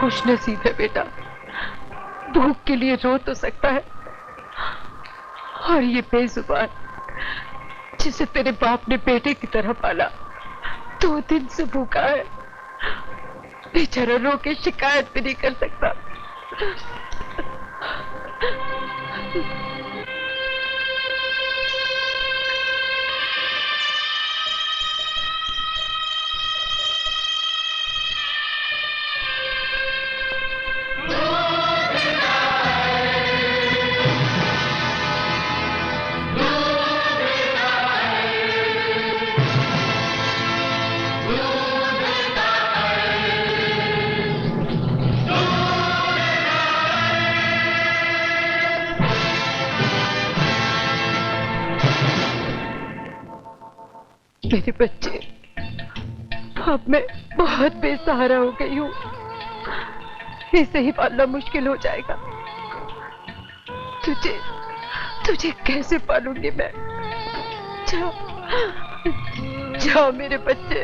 खुश नसीब है बेटा, भूख के लिए रो तो सकता है, और ये बेजुबान जिसे तेरे बाप ने बेटे की तरह पाला 2 दिन से भूखा है, बेचारा रो के शिकायत भी नहीं कर सकता। मेरे बच्चे, अब मैं बहुत बेसहारा हो गई हूँ, इसे ही पालना मुश्किल हो जाएगा। तुझे कैसे पालूंगी मैं? जा मेरे बच्चे,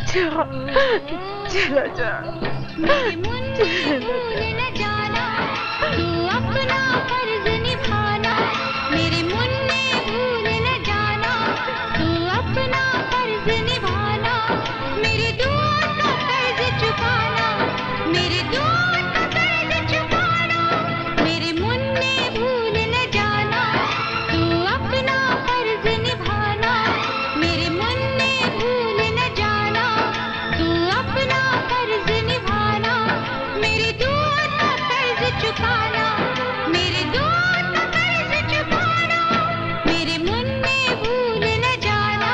जा, चला जा। मेरे मुन्ने भूल न जाना, तू अपना फर्ज निभाना। मेरे मुन्ने भूल न जाना, तू अपना फर्ज निभाना। मेरे दूर का कर्ज चुकाना, मेरे दूर का कर्ज चुकाना। मेरे मुन्ने भूल न जाना, तू अपना फर्ज निभाना। मेरे मुन्ने भूल न जाना, तू अपना फर्ज निभाना। मेरे दूर का कर्ज चुकाना, मेरे दूर का कर्ज चुकाना। मेरे मुन्ने भूल न जाना।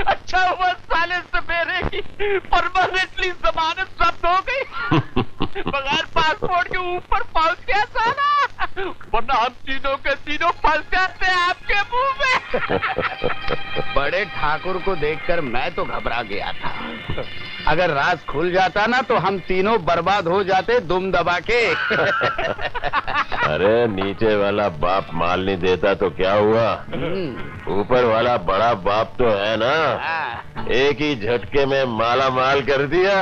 अच्छा हुआ साले सवेरे की परमानेंटली जमानत जब्त हो गई। बगैर पासपोर्ट के ऊपर पहुंच गया साला, वरना हम तीनों के तीनों फंस जाते हैं आपके मुंह में। बड़े ठाकुर को देखकर मैं तो घबरा गया था। अगर राज खुल जाता ना तो हम तीनों बर्बाद हो जाते दुम दबा के। अरे नीचे वाला बाप माल नहीं देता तो क्या हुआ, ऊपर वाला बड़ा बाप तो है ना, एक ही झटके में माला माल कर दिया।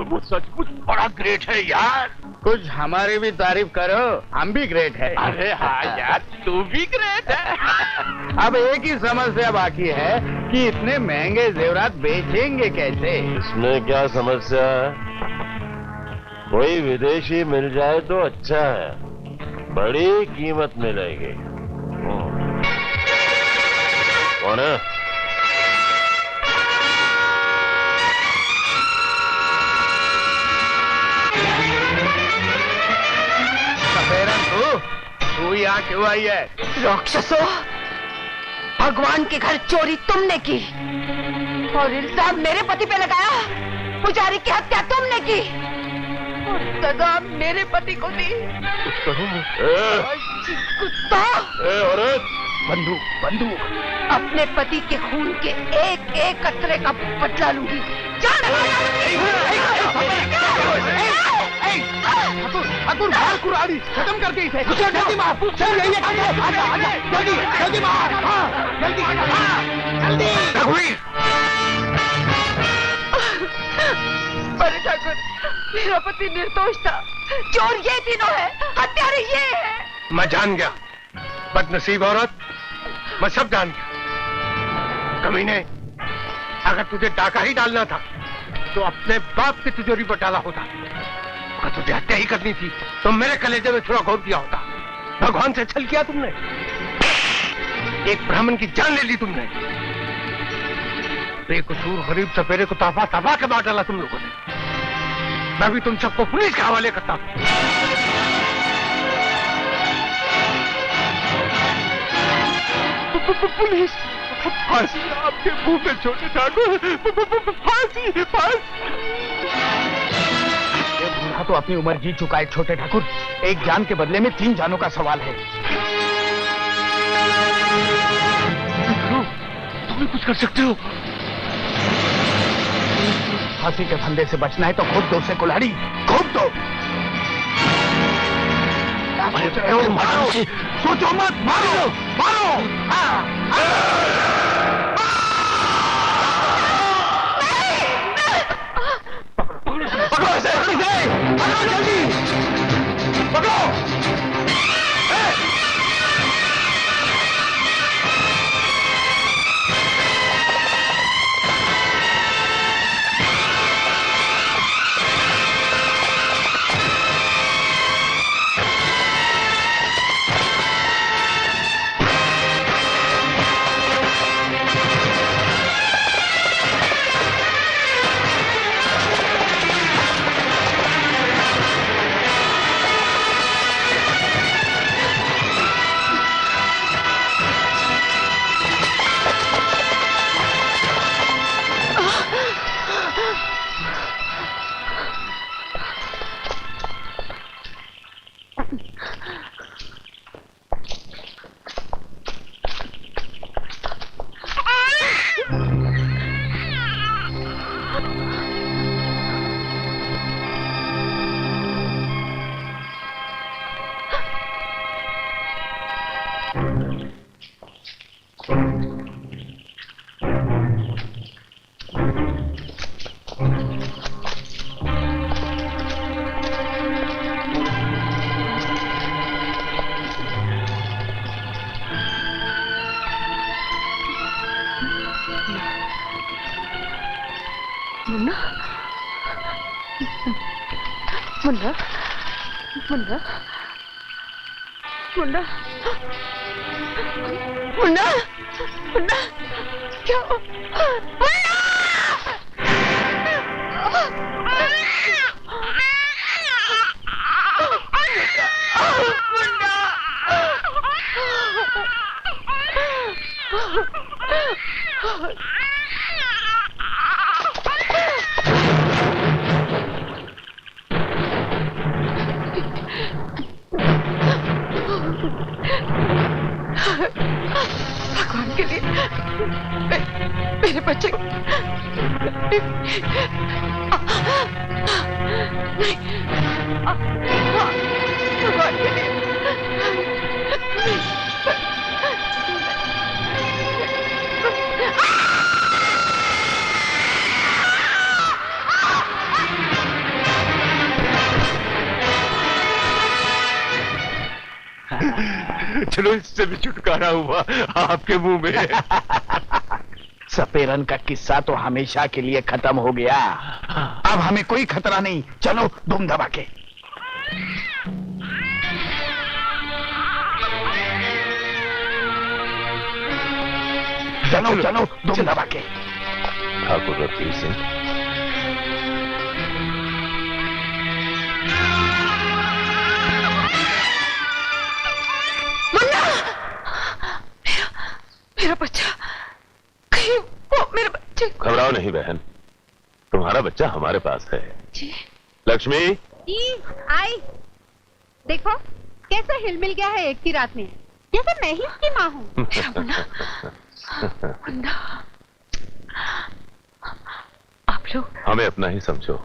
वो सचमुच बड़ा ग्रेट है यार। कुछ हमारी भी तारीफ करो, हम भी ग्रेट है। अरे हाँ यार, तू भी ग्रेट है। अब एक ही समस्या बाकी है कि इतने महंगे जेवरात बेचेंगे कैसे? इसमें क्या समस्या है, कोई विदेशी मिल जाए तो अच्छा है, बड़ी कीमत मिलेगी। कौन है? तू यहाँ क्यों आई है? राक्षसो, भगवान के घर चोरी तुमने की और इल्जाम मेरे पति पे लगाया। पुजारी की हत्या तुमने की और सजा मेरे पति को दी। कुत्ता! औरत! बंदूक अपने पति के खून के एक एक कतरे का बदला लूंगी। ठाकुर मार कुराड़ी खत्म करके इसे। जल्दी मार, जल्दी मार, जल्दी। बड़े ठाकुर, मेरा पति निर्दोष था, चोर ये तीनों है, हत्यारे ये है। मैं जान गया, बदनसीब औरत, मैं सब जान गया। कमीने, अगर तुझे डाका ही डालना था तो अपने बाप की तिजोरी पर डाला होता। अगर तुझे हत्या ही करनी थी तो मेरे कलेजे में थोड़ा घोंप दिया होता। भगवान से छल किया तुमने, एक ब्राह्मण की जान ले ली तुमने। बेकसूर गरीब सपेरे को ताबा ताबा के मार डाला तुम लोगों ने। मैं भी तुम सबको पुलिस के हवाले करता हूं। पुलिस! फांसी आपके मुंह में छोटे ठाकुर, फांसी! ये बूढ़ा तो अपनी उम्र जी चुका है छोटे ठाकुर, एक जान के बदले में 3 जानों का सवाल है। तुम भी कुछ कर सकते हो। फांसी के फंदे से बचना है तो खूब दो से कुल्हाड़ी, खूब दो। क्या सोच रहे हो? मारो, सोचो मत, मारो मारो। पकड़ो इसे, पकड़ो जल्दी, पकड़ो। मुन्ना, मुन्ना, मुन्ना, मुन्ना, मुन्ना, मुन्ना, क्या हुआ? भगवान के लिए मेरे बच्चे को नहीं, भगवान के लिए चलो इससे भी छुटकारा हुआ आपके मुंह में। सपेरन का किस्सा तो हमेशा के लिए खत्म हो गया। अब हमें कोई खतरा नहीं। चलो धूम दबा के। चलो चलो धूम दबा के। ठाकुर रफीक सिंह, मेरा बच्चा, कहीं वो मेरे बच्चे। घबराओ नहीं बहन, तुम्हारा बच्चा हमारे पास है। जी लक्ष्मी, आई देखो कैसे हिलमिल गया है एक की रात में, जैसे मैं ही उसकी माँ हूँ। मेरा मुन्ना, मुन्ना, आप लोग हमें अपना ही समझो।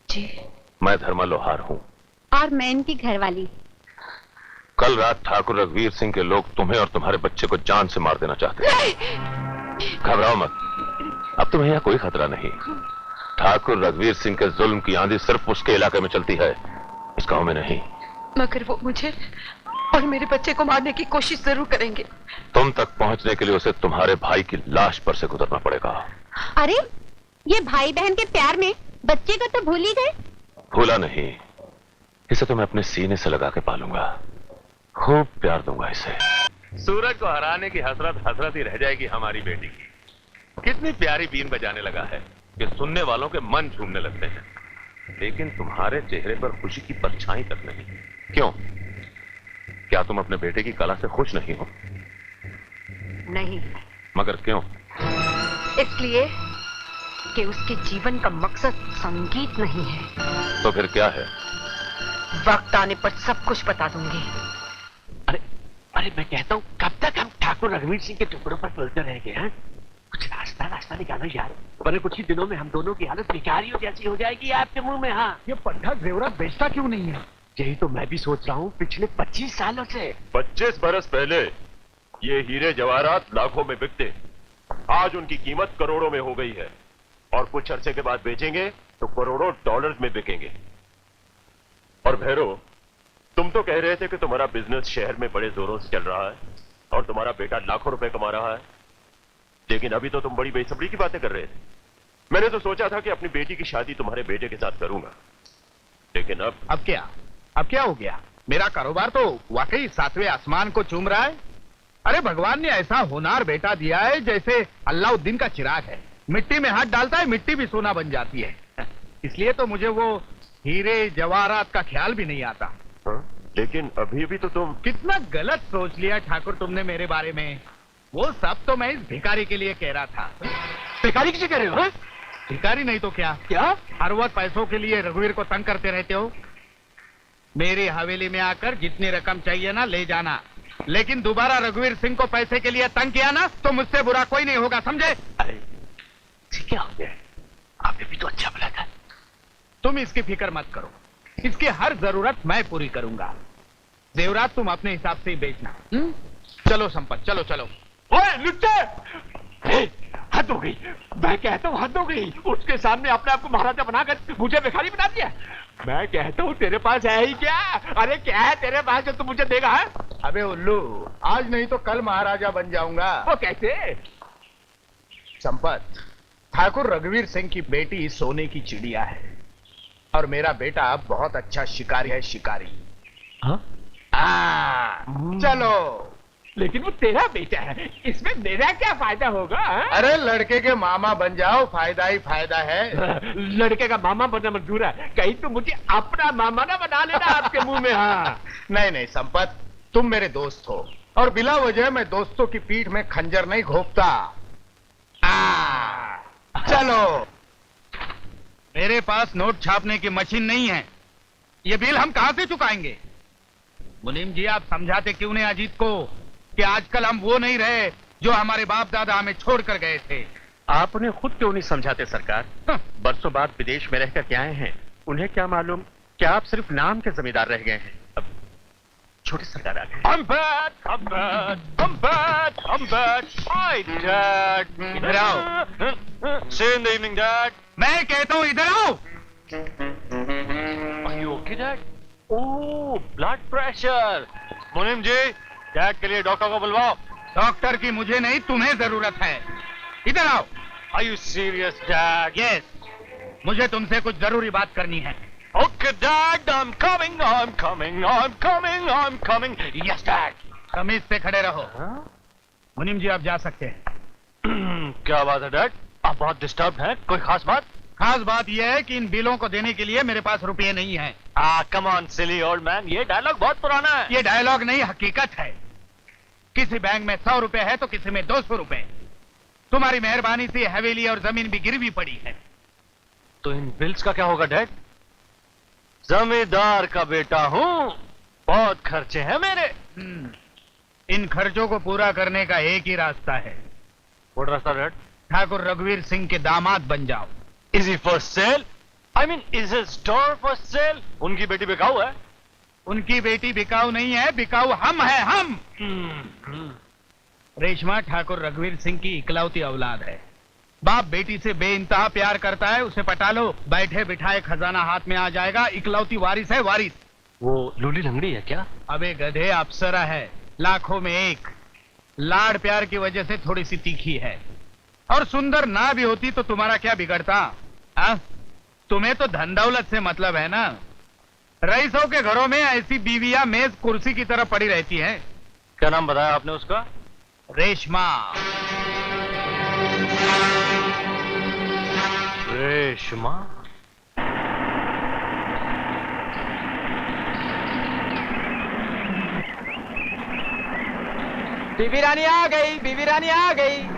जी, मैं धर्मा लोहार हूँ। और मैं इनकी घरवाली। कल रात ठाकुर रघुवीर सिंह के लोग तुम्हें और तुम्हारे बच्चे को जान से मार देना चाहते हैं। घबराओ मत, अब तुम्हें यहाँ कोई खतरा नहीं। ठाकुर रघुवीर सिंह के जुल्म की आंधी सिर्फ उसके इलाके में चलती है, इस गांव में नहीं। मगर वो मुझे और मेरे बच्चे को मारने की कोशिश जरूर करेंगे। तुम तक पहुंचने के लिए उसे तुम्हारे भाई की लाश पर से गुजरना पड़ेगा। अरे ये भाई बहन के प्यार में बच्चे को तो भूल ही गए। भूला नहीं, इसे तो मैं अपने सीने से लगा के पालूंगा, खूब प्यार दूंगा इसे। सूरज को हराने की हसरत हसरत ही रह जाएगी हमारी बेटी की। कितनी प्यारी बीन बजाने लगा है कि सुनने वालों के मन झूमने लगते हैं, लेकिन तुम्हारे चेहरे पर खुशी की परछाई तक नहीं। क्यों? क्या तुम अपने बेटे की कला से खुश नहीं हो? नहीं। मगर क्यों? इसलिए कि उसके जीवन का मकसद संगीत नहीं है। तो फिर क्या है? वक्त आने पर सब कुछ बता दूंगी। अरे मैं कहता हूँ कब तक हम ठाकुर रघुवीर सिंह के टुकड़ों पर पलते रहेंगे? कुछ रास्ता रास्ता निकालो यार, वरना कुछ ही दिनों में हम दोनों की हालत भिखारियों जैसी हो जाएगी आपके मुंह में। हाँ, ये पंडा जेवरात बेचता क्यों नहीं है? यही तो मैं भी सोच रहा हूँ पिछले 25 सालों से। 25 बरस पहले ये हीरे जवाहरात लाखों में बिकते, आज उनकी कीमत करोड़ों में हो गई है, और कुछ अरसे के बाद बेचेंगे तो करोड़ों डॉलर्स में बिकेंगे। और भैरव, तुम तो कह रहे थे कि तुम्हारा बिजनेस शहर में बड़े जोरों से चल रहा है और तुम्हारा बेटा लाखों रुपए कमा रहा है, लेकिन अभी तो तुम बड़ी बेसब्री की बातें कर रहे थे। मैंने तो सोचा था कि अपनी बेटी की शादी तुम्हारे बेटे के साथ करूंगा, लेकिन अब क्या हो गया? मेरा कारोबार तो वाकई 7वें आसमान को चूम रहा है। अरे भगवान ने ऐसा होनहार बेटा दिया है जैसे अल्लाउद्दीन का चिराग है, मिट्टी में हाथ डालता है मिट्टी भी सोना बन जाती है। इसलिए तो मुझे वो हीरे जवाहरात का ख्याल भी नहीं आता। लेकिन अभी भी तो तुम कितना गलत सोच लिया ठाकुर तुमने मेरे बारे में। वो सब तो मैं इस भिखारी के लिए कह रहा था। भिखारी किसे कह रहे हो? भिखारी नहीं तो क्या? हर वक्त पैसों के लिए रघुवीर को तंग करते रहते हो। मेरी हवेली में आकर जितनी रकम चाहिए ना ले जाना, लेकिन दोबारा रघुवीर सिंह को पैसे के लिए तंग किया ना तो मुझसे बुरा कोई नहीं होगा, समझे? अरे क्या हो गया? आपने भी तो अच्छा बोला था। तुम इसकी फिक्र मत करो, इसकी हर जरूरत मैं पूरी करूंगा। जेवरात तुम अपने हिसाब से ही बेचना। चलो संपत, चलो चलो। ओए लुच्चे, हद हो गई। मैं कहता हूँ हद हो गई। उसके सामने अपने आप को महाराजा बनाकर मुझे भिखारी बना दिया। मैं कहता हूँ तेरे पास है ही क्या? अरे क्या है तेरे पास जो तू मुझे देगा? है? अबे उल्लू, आज नहीं तो कल महाराजा बन जाऊंगा। वो कैसे? संपत, ठाकुर रघुवीर सिंह की बेटी सोने की चिड़िया है और मेरा बेटा बहुत अच्छा शिकारी है, शिकारी। हाँ? चलो। लेकिन वो तेरा बेटा है, इसमें मेरा क्या फायदा होगा? अरे लड़के के मामा बन जाओ, फायदा ही फायदा है। लड़के का मामा बनना मंजूर है, कहीं तो मुझे अपना मामा ना बना लेना आपके मुंह में। हाँ नहीं नहीं संपत, तुम मेरे दोस्त हो और बिला वजह मैं दोस्तों की पीठ में खंजर नहीं घोंपता। चलो। मेरे पास नोट छापने की मशीन नहीं है, ये बिल हम कहां से चुकाएंगे? मुनीम जी, आप समझाते क्यों नहीं अजीत को कि आजकल हम वो नहीं रहे जो हमारे बाप दादा हमें छोड़कर गए थे? आप उन्हें खुद क्यों नहीं समझाते सरकार? बरसों बाद विदेश में रहकर क्या आए हैं, उन्हें क्या मालूम कि आप सिर्फ नाम के जमींदार रह गए हैं। अब छोटे सरकार आ गए। I'm back, I'm back, I'm back, I'm back. Hi, Dad. इधर आओ। See you in the evening, Dad. मैं कहता हूं इधर आओ। Are you okay, Dad? Oh, blood pressure. मुनीम जी, डैड के लिए डॉक्टर को बुलवाओ। डॉक्टर की मुझे नहीं, तुम्हें जरूरत है। इधर आओ। Are you serious, Dad? Yes, मुझे तुमसे कुछ जरूरी बात करनी है। Okay, Dad. I'm coming, I'm coming, I'm coming, I'm coming. Yes, Dad. तमीज से खड़े रहो। मुनीम जी, आप जा सकते हैं। क्या बात है, डैड? आप बहुत डिस्टर्ब हैं। कोई खास बात? खास बात यह है कि इन बिलों को देने के लिए मेरे पास रुपये नहीं है। Come on silly old man, ये डायलॉग बहुत पुराना है। ये डायलॉग नहीं, हकीकत है। किसी बैंक में 100 रुपए है तो किसी में 200 रुपए। तुम्हारी मेहरबानी से हवेली और जमीन भी गिरवी पड़ी है। तो इन बिल्स का क्या होगा, डैड? जमींदार का बेटा हूँ, बहुत खर्चे हैं मेरे। इन खर्चों को पूरा करने का एक ही रास्ता है। वो रास्ता, डैड? ठाकुर रघुवीर सिंह के दामाद बन जाओ। Is he for sale? I mean, is his store for sale? उनकी बेटी बिकाऊ है। उनकी बेटी बिकाऊ नहीं है, बिकाऊ हम है, हम। रेशमा ठाकुर रघुवीर सिंह की इकलौती औलाद है। बाप बेटी से बेइंतहा प्यार करता है, उसे पटा लो, बैठे बिठाए खजाना हाथ में आ जाएगा। इकलौती वारिस है, वारिस। वो लूली लंगड़ी है क्या? अबे गधे, अप्सरा है, लाखों में एक। लाड़ प्यार की वजह से थोड़ी सी तीखी है, और सुंदर ना भी होती तो तुम्हारा क्या बिगड़ता? तुम्हें तो धन दौलत से मतलब है ना। रईसों के घरों में ऐसी बीवियां मेज कुर्सी की तरह पड़ी रहती हैं। क्या नाम बताया आपने उसका? रेशमा। रेशमा? बीबी रानी आ गई, बीबी रानी आ गई।